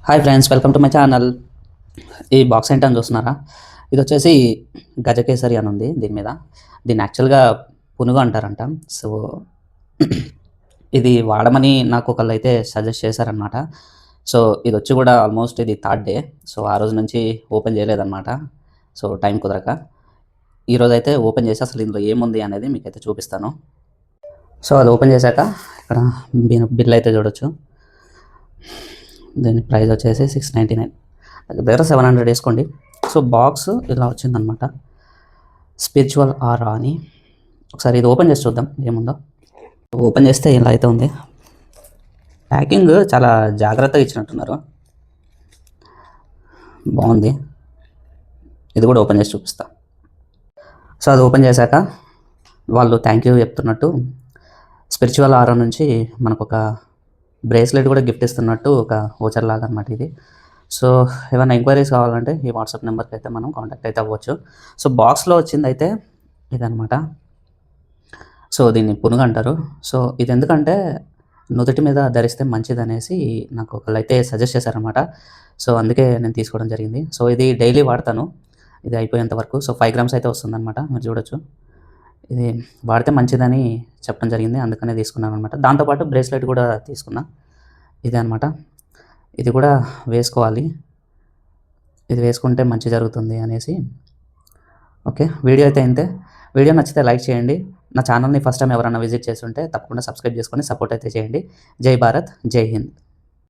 Hi friends, welcome to my channel. ఈ box ఏంటని చూస్తున్నారా? ఇది వచ్చేసి గజకేసరి అని ఉంది దీని మీద. దీన్ని యాక్చువల్గా పునుగు అంటారంట. సో ఇది వాడమని నాకు ఒకళ్ళు అయితే సజెస్ట్ చేశారనమాట. సో ఇది వచ్చి కూడా ఆల్మోస్ట్ ఇది థర్డ్ డే. సో ఆ రోజు నుంచి ఓపెన్ చేయలేదన్నమాట. సో టైం కుదరక ఈరోజు అయితే ఓపెన్ చేసి అసలు ఇందులో ఏముంది అనేది మీకైతే చూపిస్తాను. సో అది ఓపెన్ చేశాక ఇక్కడ బిల్ అయితే చూడొచ్చు. దీని ప్రైస్ వచ్చేసి 699, దగ్గర 700 వేసుకోండి. సో బాక్స్ ఇలా వచ్చిందనమాట. స్పిరిచువల్ ఆరా అని. ఒకసారి ఇది ఓపెన్ చేసి చూద్దాం ఏముందో. ఓపెన్ చేస్తే ఇలా అయితే ఉంది. ప్యాకింగ్ చాలా జాగ్రత్తగా ఇచ్చినట్టున్నారు, బాగుంది. ఇది కూడా ఓపెన్ చేసి చూపిస్తా. సో అది ఓపెన్ చేశాక వాళ్ళు థ్యాంక్ యూ చెప్తున్నట్టు స్పిరిచువల్ ఆరా నుంచి మనకు ఒక బ్రేస్లెట్ కూడా గిఫ్ట్ ఇస్తున్నట్టు ఒక ఓచర్ లాగా అనమాట ఇది. సో ఏమైనా ఎంక్వైరీస్ కావాలంటే ఈ వాట్సాప్ నెంబర్కి అయితే మనం కాంటాక్ట్ అయితే అవ్వచ్చు. సో బాక్స్లో వచ్చింది అయితే ఇదనమాట. సో దీన్ని పునుగు అంటారు. సో ఇది ఎందుకంటే నుదుటి మీద ధరిస్తే మంచిదనేసి నాకు ఒకళ్ళు అయితే సజెస్ట్ చేశారనమాట. సో అందుకే నేను తీసుకోవడం జరిగింది. సో ఇది డైలీ వాడతాను ఇది అయిపోయేంత వరకు. సో 5 grams అయితే వస్తుందన్నమాట, మీరు చూడొచ్చు. ఇది వాడితే మంచిదని చెప్పడం జరిగింది, అందుకనే తీసుకున్నాను అనమాట. దాంతోపాటు బ్రేస్లెట్ కూడా తీసుకున్నా. ఇదే అనమాట. ఇది కూడా వేసుకోవాలి, ఇది వేసుకుంటే మంచి జరుగుతుంది అనేసి. ఓకే, వీడియో అయితే ఇంతే. వీడియో నచ్చితే లైక్ చేయండి. నా ఛానల్ని ఫస్ట్ టైం ఎవరైనా విజిట్ చేస్తుంటే తప్పకుండా సబ్స్క్రైబ్ చేసుకొని సపోర్ట్ అయితే చేయండి. జై భారత్, జై హింద్.